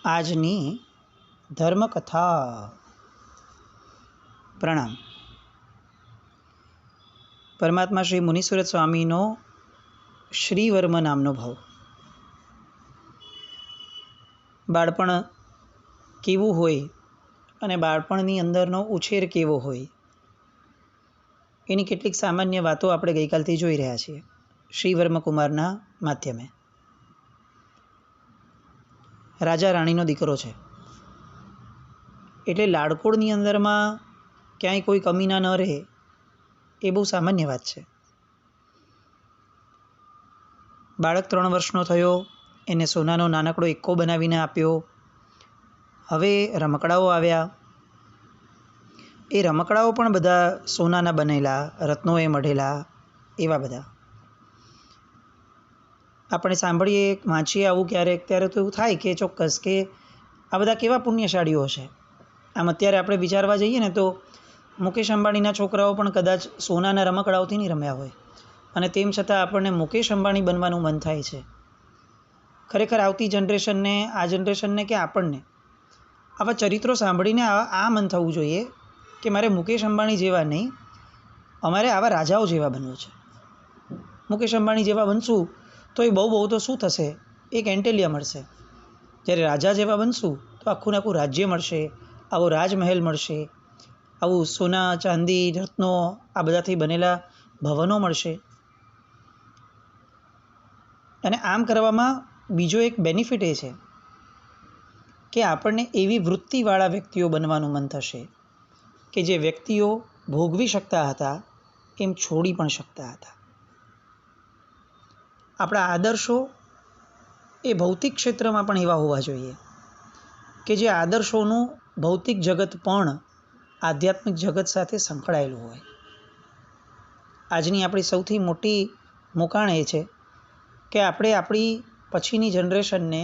આજની ધર્મકથા. પ્રણામ. પરમાત્મા શ્રી મુનીશ્વર સ્વામીનો શ્રીવર્મ નામનો ભાવ. બાળપણ કેવું હોય અને બાળપણની અંદરનો ઉછેર કેવો હોય એની કેટલીક સામાન્ય વાતો આપણે ગઈકાલથી જોઈ રહ્યા છીએ શ્રીવર્મ કુમારના માધ્યમે. રાજા રાણીનો દીકરો છે એટલે લાડકોડની અંદરમાં ક્યાંય કોઈ કમી ના ન રહે એ બહુ સામાન્ય વાત છે. બાળક 3 વર્ષનો થયો, એને સોનાનો નાનકડો એક્કો બનાવીને આપ્યો. હવે રમકડાઓ આવ્યા. એ રમકડાઓ પણ બધા સોનાના બનેલા, રત્નોએ મઢેલા, એવા બધા. આપણે સાંભળીએ, વાંચીએ આવું ક્યારેક, ત્યારે તો એવું થાય કે ચોક્કસ કે આ બધા કેવા પુણ્યશાળીઓ છે. આમ અત્યારે આપણે વિચારવા જઈએ ને તો મુકેશ અંબાણીના છોકરાઓ પણ કદાચ સોનાના રમકડાઓથી નહીં રમ્યા હોય, અને તેમ છતાં આપણને મુકેશ અંબાણી બનવાનું મન થાય છે. ખરેખર આવતી જનરેશનને, આ જનરેશનને કે આપણને આવા ચરિત્રો સાંભળીને આ મન થવું જોઈએ કે મારે મુકેશ અંબાણી જેવા નહીં, અમારે આવા રાજાઓ જેવા બનવું છે. મુકેશ અંબાણી જેવા બનશું તો એ બહુ તો શું થશે, એક એન્ટેલિયા મળશે. જ્યારે રાજા જેવા બનશું તો આખું આખું રાજ્ય મળશે, આવો રાજમહેલ મળશે, આવું સોના ચાંદી રત્નો આ બધાથી બનેલા ભવનો મળશે. અને આમ કરવામાં બીજો એક બેનિફિટ એ છે કે આપણને એવી વૃત્તિવાળા વ્યક્તિઓ બનવાનું મન થશે કે જે વ્યક્તિઓ ભોગવી શકતા હતા એમ છોડી પણ શકતા હતા. આપણા આદર્શો એ ભૌતિક ક્ષેત્રમાં પણ એવા હોવા જોઈએ કે જે આદર્શોનું ભૌતિક જગત પણ આધ્યાત્મિક જગત સાથે સંકળાયેલું હોય. આજની આપણી સૌથી મોટી મોકાણ એ છે કે આપણે આપણી પછીની જનરેશનને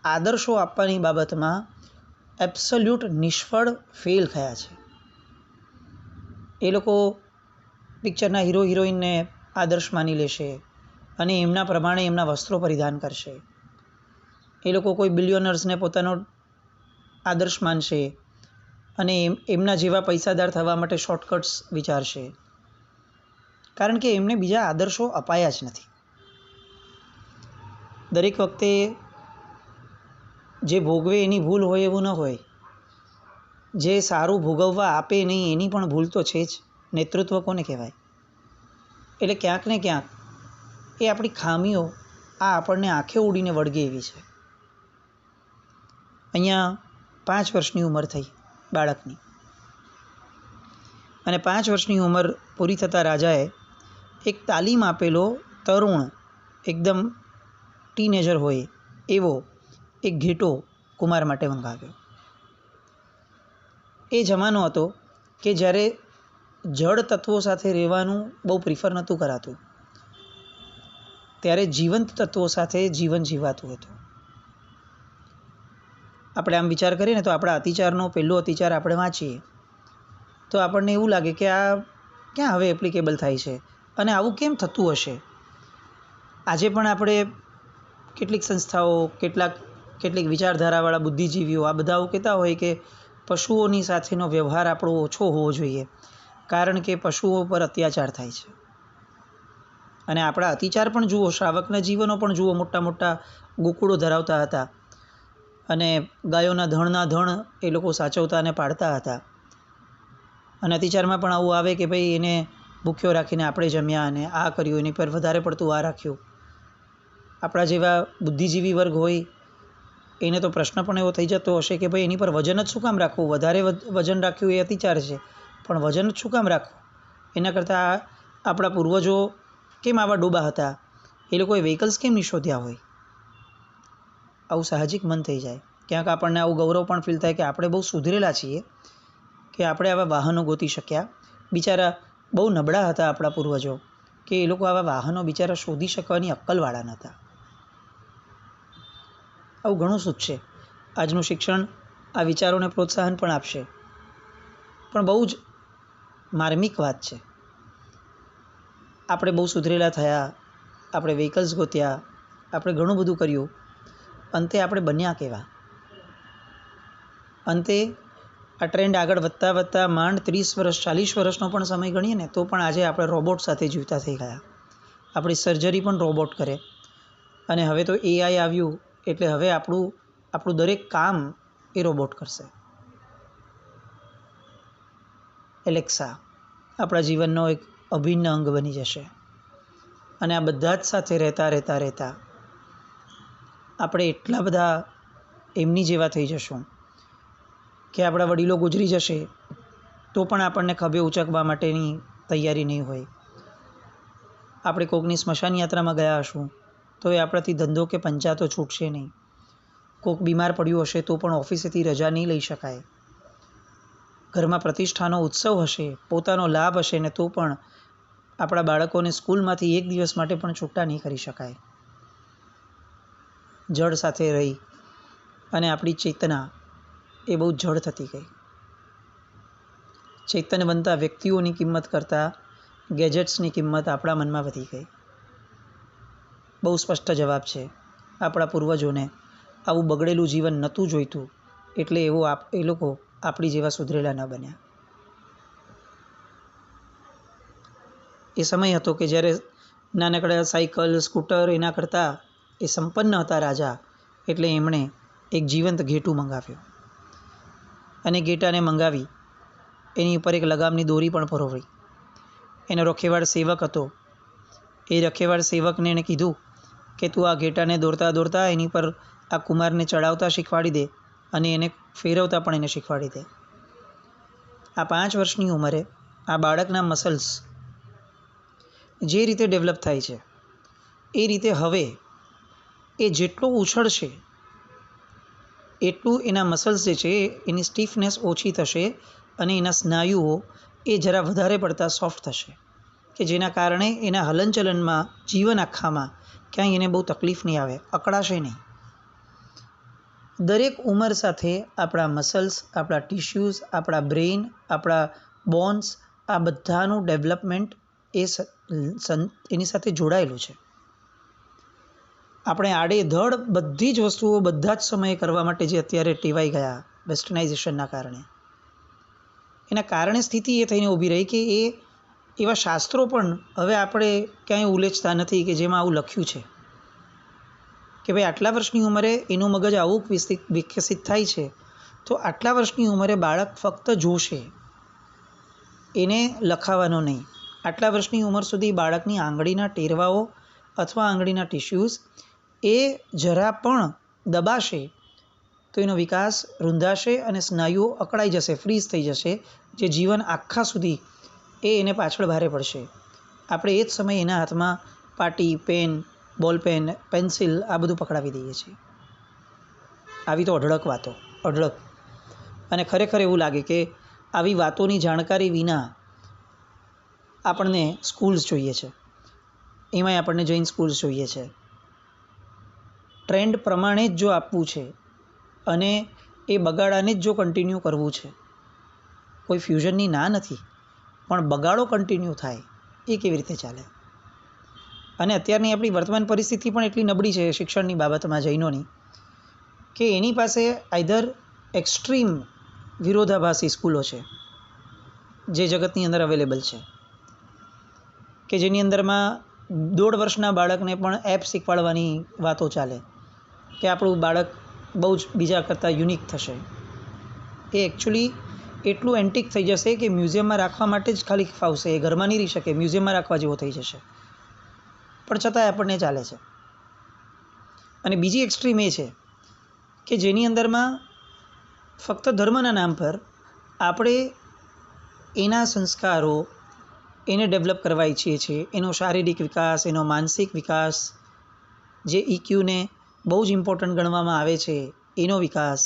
આદર્શો આપવાની બાબતમાં એબ્સોલ્યુટ નિષ્ફળ ફેલ થયા છે. એ લોકો પિક્ચરના હીરો હિરોઈનને આદર્શ માની લેશે અને એમના પ્રમાણે એમના વસ્ત્રો પરિધાન કરશે. એ લોકો કોઈ બિલિયોનર્સને પોતાનો આદર્શ માનશે અને એમના જેવા પૈસાદાર થવા માટે શોર્ટકટ્સ વિચારશે, કારણ કે એમને બીજા આદર્શો અપાયા જ નથી. દરેક વખતે જે ભોગવે એની ભૂલ હોય એવું ન હોય, જે સારું ભોગવવા આપે નહીં એની પણ ભૂલ તો છે જ. નેતૃત્વ કોને કહેવાય? એટલે ક્યાંક ને ક્યાંક એ આપણી ખામીઓ આ આપણને આંખે ઉડીને વળગે એવી છે. અહીંયા 5 વર્ષની ઉંમર થઈ બાળકની, અને 5 વર્ષની ઉંમર પૂરી થતાં રાજાએ એક તાલીમ આપેલો તરુણ, એકદમ ટીનેજર હોય એવો એક ઘેટો કુમાર માટે મંગાવ્યો. એ જમાનો હતો કે જ્યારે જળ તત્વો સાથે રહેવાનું બહુ પ્રિફર નહોતું કરાતું, ત્યારે જીવંત તત્વો સાથે જીવન જીવાતું હતું. આપણે આમ વિચાર કરીએ ને તો આપણા અતિચારનો પહેલો અતિચાર આપણે વાંચીએ તો આપણને એવું લાગે કે આ ક્યાં હવે એપ્લિકેબલ થાય છે અને આવું કેમ થતું હશે. આજે પણ આપણે કેટલીક સંસ્થાઓ, કેટલીક વિચારધારાવાળા બુદ્ધિજીવીઓ આ બધાઓ કહેતા હોય કે પશુઓની સાથેનો વ્યવહાર આપણો ઓછો હોવો જોઈએ, કારણ કે પશુઓ પર અત્યાચાર થાય છે. અને આપણા અતિચાર પણ જુઓ, શ્રાવકના જીવનો પણ જુઓ, મોટા મોટા ગોકુળો ધરાવતા હતા અને ગાયોના ધણના ધણ એ લોકો સાચવતા અને પાડતા હતા. અને અતિચારમાં પણ આવું આવે કે ભાઈ એને ભૂખ્યો રાખીને આપણે જમ્યા અને આ કર્યું, એની પર વધારે પડતું આ રાખ્યું. આપણા જેવા બુદ્ધિજીવી વર્ગ હોય એને તો પ્રશ્ન પણ એવો થઈ જતો હશે કે ભાઈ એની પર વજન જ શું કામ રાખવું? વધારે વજન રાખ્યું એ અતિચાર છે, પણ વજન જ શું કામ રાખવું? એના કરતાં આપણા પૂર્વજો કેમ આવા ડોબા હતા? એ લોકોએ વ્હીકલ્સ કેમ નહીં શોધ્યા હોય? આવું સાહજિક મન થઈ જાય. ક્યાંક આપણને આવું ગૌરવ પણ ફીલ થાય કે આપણે બહુ સુધરેલા છીએ કે આપણે આવા વાહનો ગોતી શક્યા. બિચારા બહુ નબળા હતા આપણા પૂર્વજો કે એ લોકો આવા વાહનો બિચારા શોધી શકવાની અક્કલવાળા નહોતા. આવું ઘણું સૂચશે. આજનું શિક્ષણ આ વિચારોને પ્રોત્સાહન પણ આપશે, પણ બહુ જ માર્મિક વાત છે. આપણે બહુ સુધરેલા થયા, આપણે વ્હીકલ્સ ગોત્યા, આપણે ઘણું બધું કર્યું, અંતે આપણે બન્યા કેવા? અંતે આ ટ્રેન્ડ આગળ વધતા વધતા માંડ 30 વર્ષ 40 વર્ષનો પણ સમય ગણીએ ને તો પણ આજે આપણે રોબોટ સાથે જીવતા થઈ ગયા. આપણી સર્જરી પણ રોબોટ કરે અને હવે તો એઆઈ આવ્યું એટલે હવે આપણું દરેક કામ એ રોબોટ કરશે. એલેક્સા આપણા જીવનનો એક અભિન્ન અંગ બની જશે અને આ બધા જ સાથે રહેતા આપણે એટલા બધા એમની જેવા થઈ જશું કે આપણા વડીલો ગુજરી જશે તો પણ આપણને ખભે ઉચકવા માટેની તૈયારી નહીં હોય. આપણે કોકની સ્મશાન યાત્રામાં ગયા હશું તો એ આપણાથી ધંધો કે પંચાતો છૂટશે નહીં. કોક બીમાર પડ્યું હશે તો પણ ઓફિસેથી રજા નહીં લઈ શકાય. ઘરમાં પ્રતિષ્ઠાનો ઉત્સવ હશે, પોતાનો લાભ હશે ને તો પણ આપણા બાળકોને સ્કૂલમાંથી એક દિવસ માટે પણ છૂટા નહીં કરી શકાય. જડ સાથે રહી અને આપણી ચેતના એ બહુ જડ થતી ગઈ. ચૈતન્ય બનતા વ્યક્તિઓની કિંમત કરતાં ગેજેટ્સની કિંમત આપણા મનમાં વધી ગઈ. બહુ સ્પષ્ટ જવાબ છે, આપણા પૂર્વજોને આવું બગડેલું જીવન નહોતું જોઈતું એટલે એ લોકો આપણી જેવા સુધરેલા ન બન્યા. એ સમય હતો કે જ્યારે નાનકડા સાયકલ સ્કૂટર એના કરતાં એ સંપન્ન હતા રાજા એટલે એમણે એક જીવંત ઘેટું મંગાવ્યું અને ઘેટાને મંગાવી એની ઉપર એક લગામની દોરી પણ પરોવી. એનો રખેવાળ સેવક હતો. એ રખેવાળ સેવકને એણે કીધું કે તું આ ઘેટાને દોરતા એની પર આ કુમારને ચડાવતા શીખવાડી દે અને એને ફેરવતા પણ એને શીખવાડી દે. આ 5 વર્ષની ઉંમરે આ બાળકના મસલ્સ જે રીતે ડેવલપ થાય છે એ રીતે હવે એ જેટલો ઉછળશે એટલું એના મસલ્સ જે છે એની સ્ટીફનેસ ઓછી થશે અને એના સ્નાયુઓ એ જરા વધારે પડતા સોફ્ટ થશે કે જેના કારણે એના હલનચલનમાં જીવન આખામાં ક્યાંય એને બહુ તકલીફ નહીં આવે, અકળાશે નહીં. દરેક ઉંમર સાથે આપણા મસલ્સ, આપણા ટિશ્યુઝ, આપણા બ્રેઇન, આપણા બોન્સ આ બધાનું ડેવલપમેન્ટ એની સાથે જોડાયેલું છે. આપણે આડેધડ બધી જ વસ્તુઓ બધા જ સમયે કરવા માટે જે અત્યારે ટેવાઈ ગયા વેસ્ટર્નાઇઝેશનના કારણે, એના કારણે સ્થિતિ એ થઈને ઊભી રહી કે એવા શાસ્ત્રો પણ હવે આપણે ક્યાંય ઉલ્લેખતા નથી કે જેમાં આવું લખ્યું છે કે ભાઈ આટલા વર્ષની ઉંમરે એનું મગજ આવું વિકસિત થાય છે તો આટલા વર્ષની ઉંમરે બાળક ફક્ત જોશે, એને લખાવાનો નહીં. આટલા વર્ષની ઉંમર સુધી બાળકની આંગળીના ટેરવાઓ અથવા આંગળીના ટિશ્યુઝ એ જરા પણ દબાશે તો એનો વિકાસ રૂંધાશે અને સ્નાયુઓ અકળાઈ જશે, ફ્રીઝ થઈ જશે, જે જીવન આખા સુધી એને પાછળ ભારે પડશે. આપણે એ જ સમયે એના હાથમાં પાટી, પેન, બોલપેન, પેન્સિલ આ બધું પકડાવી દઈએ છીએ. આવી તો અઢળક વાતો, અઢળક. અને ખરેખર એવું લાગે કે આવી વાતોની જાણકારી વિના આપણને સ્કૂલ્સ જોઈએ છે, એમાંય આપણને જૈન સ્કૂલ્સ જોઈએ છે. ટ્રેન્ડ પ્રમાણે જ જો આપવું છે અને એ બગાડાને જ જો કન્ટિન્યુ કરવું છે, કોઈ ફ્યુઝનની ના નથી પણ બગાડો કન્ટિન્યુ થાય એ કેવી રીતે ચાલે? અને અત્યારની આપણી વર્તમાન પરિસ્થિતિ પણ એટલી નબળી છે શિક્ષણની બાબતમાં જૈનોની કે એની પાસે આઈધર એક્સ્ટ્રીમ વિરોધાભાસી સ્કૂલો છે જે જગતની અંદર અવેલેબલ છે કે જેની અંદરમાં 1.5 વર્ષના બાળકને પણ એપ શીખવાડવાની વાતો ચાલે કે આપણું બાળક બહુ જ બીજા કરતાં યુનિક થશે. એ એકચ્યુઅલી એટલું એન્ટિક થઈ જશે કે મ્યુઝિયમમાં રાખવા માટે જ ખાલી ફાવશે, એ ઘરમાં નહીં રહી શકે, મ્યુઝિયમમાં રાખવા જેવો થઈ જશે. પણ છતાંય આપણને ચાલે છે. અને બીજી એક્સ્ટ્રીમ એ છે કે જેની અંદરમાં ફક્ત ધર્મના નામ પર આપણે એના સંસ્કારો એને ડેવલપ કરવા ઈચ્છીએ છીએ, એનો શારીરિક વિકાસ, એનો માનસિક વિકાસ, જે ઇક્યુને બહુ જ ઇમ્પોર્ટન્ટ ગણવામાં આવે છે એનો વિકાસ,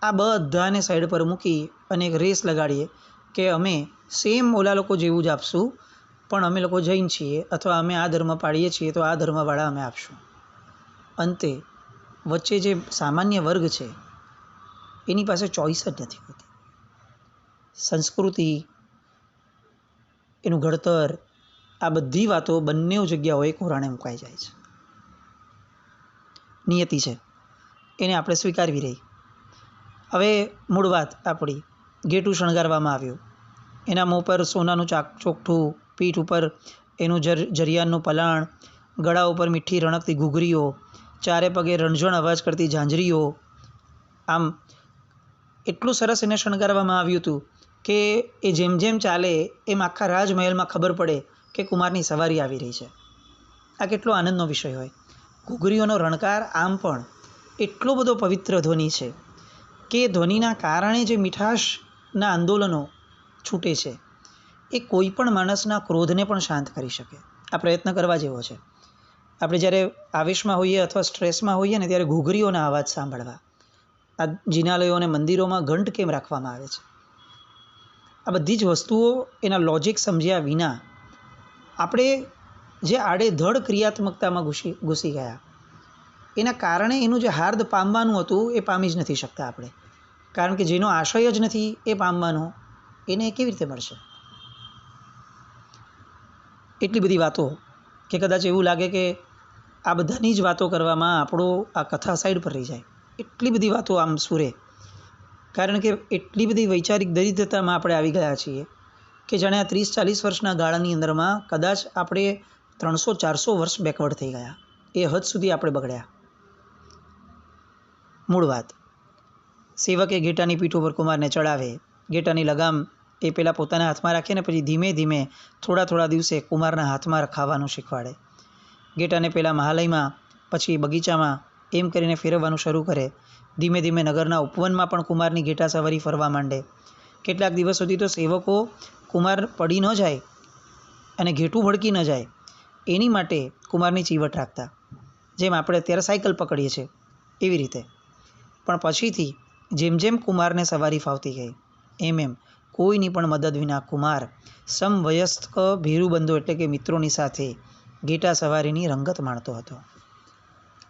આ બધાને સાઈડ પર મૂકી અને એક રેસ લગાડીએ કે અમે સેમ ઓલા લોકો જેવું જ આપશું પણ અમે લોકો જૈન છીએ અથવા અમે આ ધર્મ પાળીએ છીએ તો આ ધર્મવાળા અમે આપશું. અંતે વચ્ચે જે સામાન્ય વર્ગ છે એની પાસે ચોઈસ જ નથી હોતી. સંસ્કૃતિ, એનું ઘડતર, આ બધી વાતો બંને જગ્યાઓએ કોરાણે મુકાઈ જાય છે. નિયતિ છે એને આપણે સ્વીકારવી રહી. હવે મૂળ વાત આપણી, ઘેટું શણગારવામાં આવ્યું, એના મોં પર સોનાનું ચોકઠું, પીઠ ઉપર એનું જરિયાનનું પલાણ, ગળા ઉપર મીઠી રણકતી ઘૂઘરીઓ, ચારે પગે રણઝણ અવાજ કરતી ઝાંઝરીઓ, આમ એટલું સરસ એને શણગારવામાં આવ્યું હતું કે એ જેમ જેમ ચાલે એમ આખા રાજમહેલમાં ખબર પડે કે કુમારની સવારી આવી રહી છે. આ કેટલો આનંદનો વિષય હોય. ઘૂઘરીઓનો રણકાર આમ પણ એટલો બધો પવિત્ર ધ્વનિ છે કે ધ્વનિના કારણે જે મીઠાશના આંદોલનો છૂટે છે એ કોઈ પણ માણસના ક્રોધને પણ શાંત કરી શકે. આ પ્રયત્ન કરવા જેવો છે. આપણે જ્યારે આવેશમાં હોઈએ અથવા સ્ટ્રેસમાં હોઈએ ને ત્યારે ઘૂઘરીઓના અવાજ સાંભળવા. આ જિનાલયો અને મંદિરોમાં ઘંટ કેમ રાખવામાં આવે છે? આ બધી જ વસ્તુઓ એના લોજિક સમજ્યા વિના આપણે જે આડેધડ ક્રિયાત્મકતામાં ઘૂસી ગયા એના કારણે એનું જે હાર્દ પામવાનું હતું એ પામી જ નથી શકતા આપણે. કારણ કે જેનો આશય જ નથી એ પામવાનો, એને કેવી રીતે મળશે? એટલી બધી વાતો કે કદાચ એવું લાગે કે આ બધાની જ વાતો કરવામાં આપણો આ કથા સાઈડ પર રહી જાય. એટલી બધી વાતો આમ સુરે, કારણ કે એટલી બધી વૈચારિક દરિદ્રતામાં આપણે આવી ગયા છીએ કે જાણે આ 30-40 વર્ષના ગાળાની અંદરમાં કદાચ આપણે 300-400 વર્ષ બેકવર્ડ થઈ ગયા. એ હદ સુધી આપણે બગડ્યા. મૂળ વાત, સેવકે ઘેટાની પીઠ ઉપર કુમારને ચડાવે, ઘેટાની લગામ એ પહેલાં પોતાના હાથમાં રાખે ને પછી ધીમે ધીમે થોડા દિવસે કુમારના હાથમાં ખાવાનું શીખવાડે. ઘેટાને પહેલાં મહાલયમાં, પછી બગીચામાં એમ કરીને ફેરવવાનું શરૂ કરે. ધીમે ધીમે નગરના ઉપવનમાં પણ કુમારની ઘેટા સવારી ફરવા માંડે. કેટલાક દિવસ સુધી તો સેવકો કુમાર પડી ન જાય અને ઘેટું ભડકી ન જાય એની માટે કુમારની ચીવટ રાખતા, જેમ આપણે અત્યારે સાયકલ પકડીએ છીએ એવી રીતે. પણ પછીથી જેમ જેમ કુમારને સવારી ફાવતી ગઈ એમ કોઈની પણ મદદ વિના કુમાર સમવયસ્ક ભેરુબંધો એટલે કે મિત્રોની સાથે ઘેટા સવારીની રંગત માણતો હતો.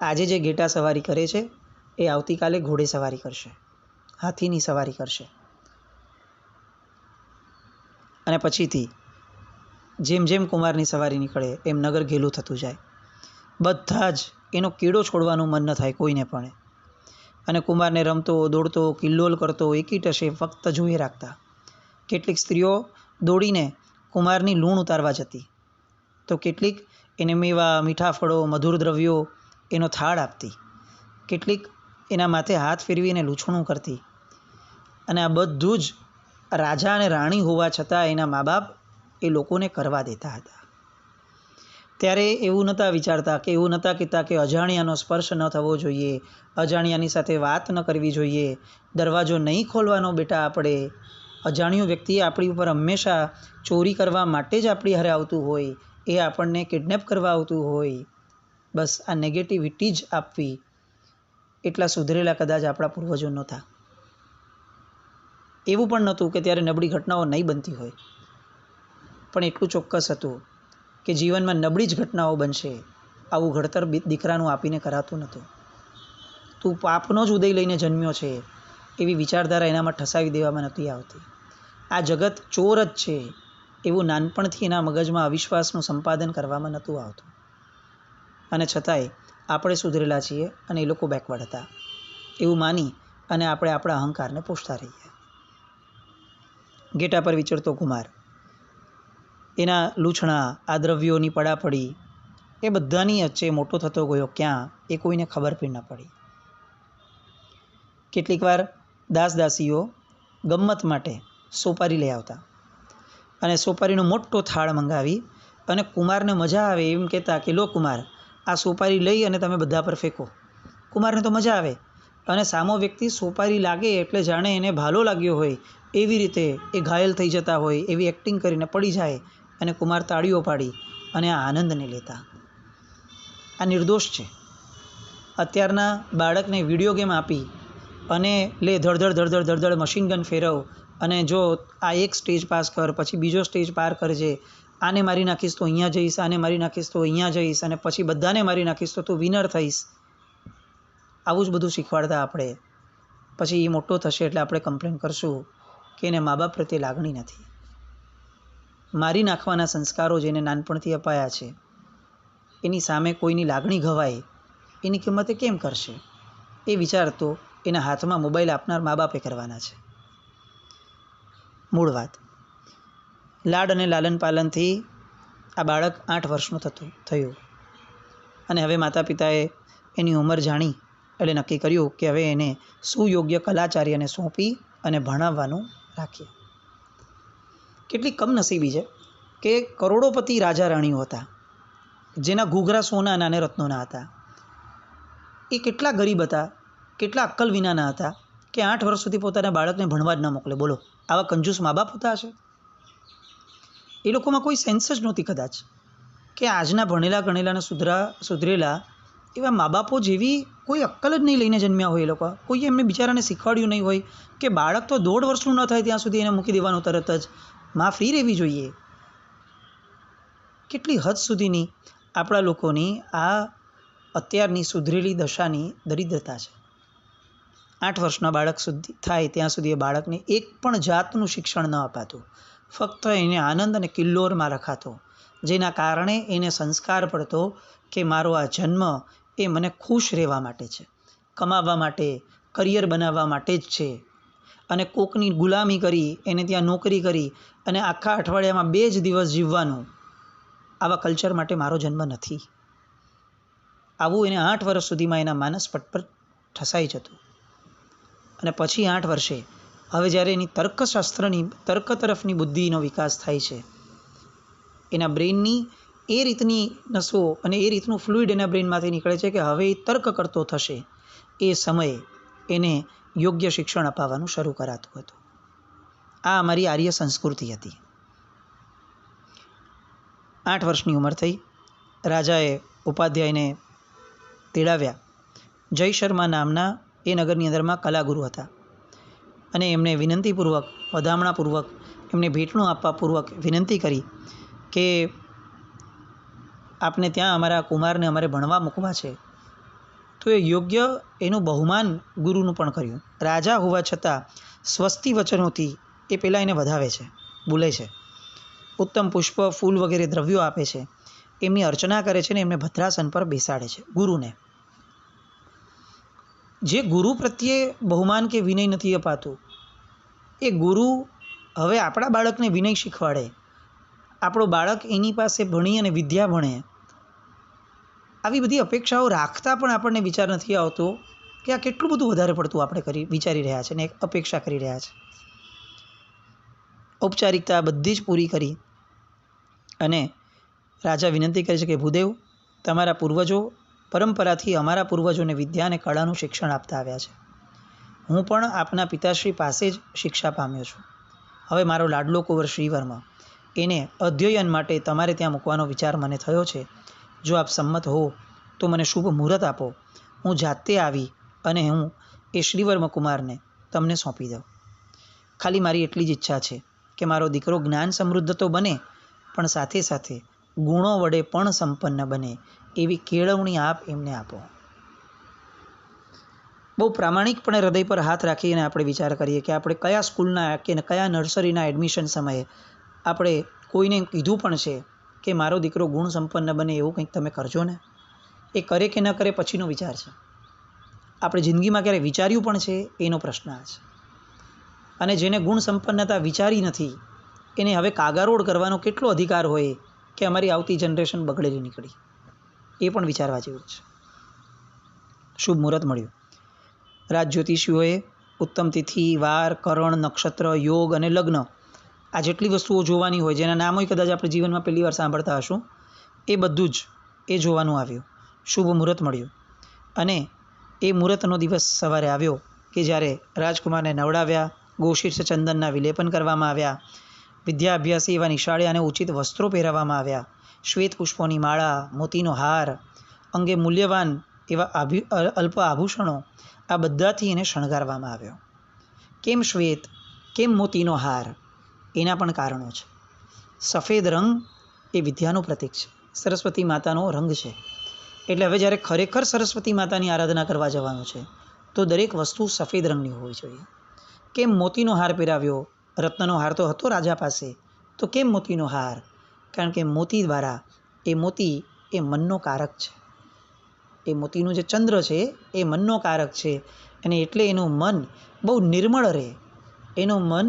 આજે જે ઘેટા સવારી કરે છે એ આવતીકાલે ઘોડે સવારી કરશે, હાથીની સવારી કરશે. અને પછીથી જેમ જેમ કુમારની સવારી નીકળે એમ નગર ઘેલું થતું જાય. બધા જ એનો કેડો છોડવાનું મન ન થાય કોઈને પણ. અને કુમારને રમતો, દોડતો, કિલ્લોલ કરતો એકી ટશે ફક્ત જોઈ રાખતા. કેટલીક સ્ત્રીઓ દોડીને કુમારની લૂણ ઉતારવા જતી, તો કેટલીક એને મેવા, મીઠા ફળો, મધુર દ્રવ્યો એનો થાળ આપતી. કેટલીક એના માથે હાથ ફેરવીને લૂછણું કરતી. અને આ બધું જ રાજા અને રાણી હોવા છતાં એના મા બાપ એ લોકોને કરવા દેતા હતા. ત્યારે એવું નહોતા વિચારતા કે એવું નહોતા કહેતા કે અજાણ્યાનો સ્પર્શ ન થવો જોઈએ, અજાણ્યાની સાથે વાત ન કરવી જોઈએ, દરવાજો નહીં ખોલવાનો બેટા આપણે. અજાણ્યું વ્યક્તિ આપણી ઉપર હંમેશા ચોરી કરવા માટે જ આપણી હારે આવતું હોય, એ આપણને કિડનેપ કરવા આવતું હોય. બસ આ નેગેટિવિટી જ આપવી. એટલા સુધરેલા કદાચ આપણા પૂર્વજો નહોતા. એવું પણ નહોતું કે ત્યારે નબળી ઘટનાઓ નહીં બનતી હોય, પણ એટલું ચોક્કસ હતું કે જીવનમાં નબળી જ ઘટનાઓ બનશે આવું ઘડતર દીકરાનું આપીને કરાતું નહોતું. તું પાપનો જ ઉદય લઈને જન્મ્યો છે એવી વિચારધારા એનામાં ઠસાવી દેવામાં નહોતી આવતી. આ જગત ચોર જ છે એવું નાનપણથી એના મગજમાં અવિશ્વાસનું સંપાદન કરવામાં નહોતું આવતું. અને છતાંય આપણે સુધરેલા છીએ અને એ લોકો બેકવર્ડ હતા એવું માની અને આપણે આપણા અહંકારને પોષતા રહીએ. ઘેટા પર વિચરતો કુમાર, એના લૂછણા, આ દ્રવ્યોની પડાપડી એ બધાની વચ્ચે મોટો થતો ગયો. ક્યાં એ કોઈને ખબર પણ ન પડી. કેટલીક વાર દાસ દાસીઓ ગમ્મત માટે સોપારી લઈ આવતા અને સોપારીનો મોટો થાળ મંગાવી અને કુમારને મજા આવે એમ કહેતા કે લો કુમાર, આ સોપારી લઈ અને તમે બધા પર ફેંકો. કુમારને તો મજા આવે અને સામો વ્યક્તિ સોપારી લાગે એટલે જાણે એને ભાલો લાગ્યો હોય એવી રીતે એ ઘાયલ થઈ જતા હોય એવી એક્ટિંગ કરીને પડી જાય અને કુમાર તાળીઓ પાડી અને આ આનંદને લેતા. આ નિર્દોષ છે. અત્યારના બાળકને વિડીયો ગેમ આપી અને લે ધડધડ મશીન ગન ફેરવ અને જો આ એક સ્ટેજ પાસ કર, પછી બીજો સ્ટેજ પાર કરજે, આને મારી નાખીશ તો અહીંયા જઈશ, આને મારી નાખીશ તો અહીંયા જઈશ, અને પછી બધાને મારી નાખીશ તો તું વિનર થઈશ. આવું જ બધું શીખવાડતા આપણે. પછી એ મોટો થશે એટલે આપણે કમ્પ્લેન કરશું કે એને મા બાપ પ્રત્યે લાગણી નથી. મારી નાખવાના સંસ્કારો જેને નાનપણથી અપાયા છે એની સામે કોઈની લાગણી ઘવાય એની કિંમતે કેમ કરશે? એ વિચાર તો એના હાથમાં મોબાઈલ આપનાર મા બાપે કરવાના છે. મૂળ વાત, લાડ અને લાલન પાલનથી આ બાળક 8 વર્ષનું થયું અને હવે માતા પિતાએ એની ઉંમર જાણી એટલે નક્કી કર્યું કે હવે એને સુયોગ્ય કલાચાર્યને સોંપી અને ભણાવવાનું રાખીએ. કેટલી કમનસીબી છે કે કરોડોપતિ રાજા રાણીઓ હતા, જેના ઘૂઘરા સોનાના અને રત્નોના હતા. એ કેટલા ગરીબ હતા, કેટલા અક્કલ વિનાના હતા કે 8 વર્ષ સુધી પોતાના બાળકને ભણવા જ ન મોકલે. બોલો, આવા કંજૂસ મા બાપ હોતા હશે? એ લોકોમાં કોઈ સેન્સ જ નહોતી કદાચ કે આજના ભણેલા ગણેલા સુધરેલા એવા મા બાપો જેવી કોઈ અક્કલ જ નહીં લઈને જન્મ્યા હોય. એ લોકો કોઈએ એમને બિચારાને શીખવાડ્યું નહીં હોય કે બાળક તો 1.5 વર્ષનું ન થાય ત્યાં સુધી એને મૂકી દેવાનું તરત જ. માં ફ્રી રહેવી જોઈએ. કેટલી હદ સુધીની આપણા લોકોની આ અત્યારની સુધરેલી દશાની દરિદ્રતા છે. 8 વર્ષના બાળક સુધી થાય ત્યાં સુધી એ બાળકને એક પણ જાતનું શિક્ષણ ન અપાતું. ફક્ત એને આનંદ અને કિલ્લોરમાં રખાતો, જેના કારણે એને સંસ્કાર પડતો કે મારો આ જન્મ એ મને ખુશ રહેવા માટે છે, કમાવા માટે, કરિયર બનાવવા માટે જ છે. અને કોકની ગુલામી કરી, એને ત્યાં નોકરી કરી અને આખા અઠવાડિયામાં 2 જ દિવસ જીવવાનું, આવા કલ્ચર માટે મારો જન્મ નથી. આવું એને 8 વર્ષ સુધીમાં એના માનસપટ પર ઠસાઈ જતું. અને પછી 8 વર્ષે હવે જ્યારે એની તર્ક તરફની બુદ્ધિનો વિકાસ થાય છે, એના બ્રેઇનની એ રીતની નસો અને એ રીતનું ફ્લુઇડ એના બ્રેઇનમાંથી નીકળે છે કે હવે એ તર્ક કરતો થશે, એ સમયે એને યોગ્ય શિક્ષણ અપાવવાનું શરૂ કરાતું હતું. આ અમારી આર્ય સંસ્કૃતિ હતી. 8 વર્ષની ઉંમર થઈ, રાજાએ ઉપાધ્યાયને તેડાવ્યા. જય શર્મા નામના એ નગરની અંદરમાં કલાગુરુ હતા અને એમને વિનંતીપૂર્વક, વધામણાપૂર્વક, એમને ભેટનું આપવા પૂર્વક વિનંતી કરી કે આપને ત્યાં અમારા કુમારને અમારે ભણવા મૂકવા છે. તો એ યોગ્ય એનું બહુમાન ગુરુનું પણ કર્યું. રાજા હોવા છતાં સ્વસ્તિ વચનોથી એ પહેલાં એને વધાવે છે, બોલે છે, ઉત્તમ પુષ્પ, ફૂલ વગેરે દ્રવ્યો આપે છે, એમની અર્ચના કરે છે ને એમને ભદ્રાસન પર બેસાડે છે. ગુરુને, જે ગુરુ પ્રત્યે બહુમાન કે વિનય નથી અપાતું, એ ગુરુ હવે આપણા બાળકને વિનય શીખવાડે, આપણો બાળક એની પાસે ભણી અને વિદ્યા ભણે, આવી બધી અપેક્ષાઓ રાખતા પણ આપણને વિચાર નથી આવતો કે આ કેટલું બધું વધારે પડતું આપણે વિચારી રહ્યા છે ને એક અપેક્ષા કરી રહ્યા છે. ઔપચારિકતા બધી જ પૂરી કરી અને રાજા વિનંતી કરે છે કે ભૂદેવ, તમારા પૂર્વજો પરંપરાથી અમારા પૂર્વજોને વિદ્યા અને કળાનું શિક્ષણ આપતા આવ્યા છે. હું પણ આપના પિતાશ્રી પાસે જ શિક્ષા પામ્યો છું. હવે મારો લાડલો કુંવર શ્રીવર્મ, એને અધ્યયન માટે તમારે ત્યાં મૂકવાનો વિચાર મને થયો છે. જો આપ સંમત હો તો મને શુભ મુહૂર્ત આપો. હું જાતે આવી અને હું એ શ્રીવર્મ કુમારને તમને સોંપી દઉં. ખાલી મારી એટલી જ ઈચ્છા છે કે મારો દીકરો જ્ઞાન સમૃદ્ધ તો બને, પણ સાથે સાથે ગુણો વડે પણ સંપન્ન બને, એવી કેળવણી આપ એમને આપો. બહુ પ્રામાણિકપણે હૃદય પર હાથ રાખીને આપણે વિચાર કરીએ કે આપણે કયા સ્કૂલના કે કયા નર્સરીના એડમિશન સમયે આપણે કોઈને કીધું પણ છે કે મારો દીકરો ગુણ સંપન્ન બને, એવું કંઈક તમે કરજો ને. એ કરે કે ન કરે પછીનો વિચાર છે. આપણે જિંદગીમાં ક્યારે વિચાર્યું પણ છે એનો પ્રશ્ન આ છે. અને જેને ગુણ સંપન્નતા વિચારી નથી, એને હવે કાગારોડ કરવાનો કેટલો અધિકાર હોય કે અમારી આવતી જનરેશન બગડેલી નીકળી, એ પણ વિચારવા જેવું છે. શુભ મુહૂર્ત મળ્યું. રાજ જ્યોતિષીઓએ ઉત્તમ તિથિ, વાર, કરણ, નક્ષત્ર, યોગ અને લગ્ન, આ જેટલી વસ્તુઓ જોવાની હોય, જેના નામ હોય કદાચ આપણે જીવનમાં પહેલી વાર સાંભળતા હશું, એ બધું જ એ જોવાનું આવ્યું. શુભ મુહૂર્ત મળ્યું અને એ મુહૂર્તનો દિવસ સવારે આવ્યો કે જ્યારે રાજકુમારને નવડાવ્યા, ગોશીર્ષ ચંદનના વિલેપન કરવામાં આવ્યા, વિદ્યા અભ્યાસી એવા નિશાળે ઉચિત વસ્ત્રો પહેરાવવામાં આવ્યા, શ્વેત પુષ્પોની માળા, મોતીનો હાર, અંગે મૂલ્યવાન એવા અલ્પ આભૂષણો, આ બધાથી એને શણગારવામાં આવ્યો. કેમ શ્વેત, કેમ મોતીનો હાર? એના પણ કારણો છે. સફેદ રંગ એ વિદ્યાનું પ્રતીક છે, સરસ્વતી માતાનો રંગ છે. એટલે હવે જ્યારે ખરેખર સરસ્વતી માતાની આરાધના કરવા જવાનું છે તો દરેક વસ્તુ સફેદ રંગની હોવી જોઈએ. કેમ મોતીનો હાર પહેરાવ્યો? રત્નનો હાર તો હતો રાજા પાસે, તો કેમ મોતીનો હાર? કારણ કે મોતી દ્વારા, એ મોતી એ મનનો કારક છે. એ મોતીનું જે ચંદ્ર છે એ મનનો કારક છે, અને એટલે એનું મન બહુ નિર્મળ રહે, એનું મન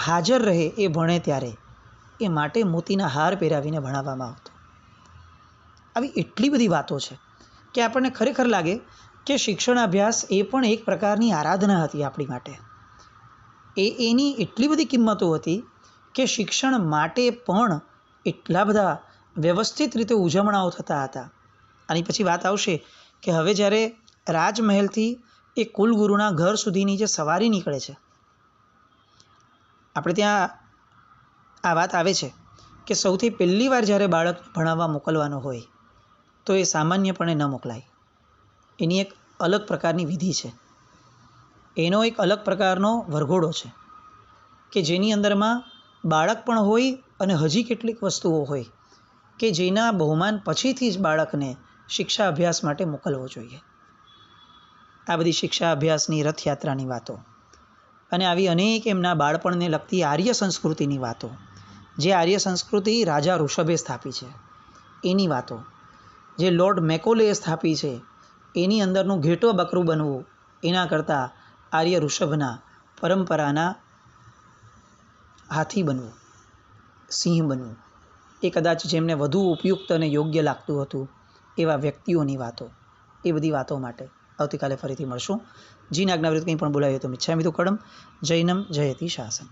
હાજર રહે એ ભણે ત્યારે, એ માટે મોતીના હાર પહેરાવીને ભણાવવામાં આવતો. આવી એટલી બધી વાતો છે કે આપણને ખરેખર લાગે કે શિક્ષણ અભ્યાસ એ પણ એક પ્રકારની આરાધના હતી આપણી માટે. એની એટલી બધી કિંમતો હતી કે શિક્ષણ માટે પણ એટલા બધા વ્યવસ્થિત રીતે ઉજવણાઓ થતા હતા. આની પછી વાત આવશે કે હવે જ્યારે રાજમહેલથી એ કુલગુરુના ઘર સુધીની જે સવારી નીકળે છે, આપણે ત્યાં આ વાત આવે છે કે સૌથી પહેલી વાર જ્યારે બાળક ભણાવવા મોકલવાનો હોય તો એ સામાન્યપણે ન મોકલાય. એની એક અલગ પ્રકારની વિધિ છે, એનો એક અલગ પ્રકારનો વરઘોડો છે કે જેની અંદરમાં બાળક પણ હોય અને હજી કેટલીક વસ્તુઓ હોય કે જેના બહુમાન પછીથી જ બાળકને શિક્ષા અભ્યાસ માટે મોકલવો જોઈએ. આ બધી શિક્ષા અભ્યાસની રથયાત્રાની વાતો અને આવી અનેક એમના બાળપણને લગતી આર્ય સંસ્કૃતિની વાતો, જે આર્ય સંસ્કૃતિ રાજા ઋષભે સ્થાપી છે એની વાતો, જે લોર્ડ મેકોલેએ સ્થાપી છે એની અંદરનું ઘેટો બકરું બનવું એના કરતાં આર્ય ઋષભના પરંપરાના હાથી બનવું, સિંહ બનવું એ કદાચ જેમને વધુ ઉપયુક્ત અને યોગ્ય લાગતું હતું એવા વ્યક્તિઓની વાતો, એ બધી વાતો માટે આવતીકાલે ફરીથી મળશું. જીન આજ્ઞાવૃત્ત કંઈ પણ બોલાવ્યું તો મિચ્છામિ દુક્કડમ. જૈનમ જયતિ શાસન.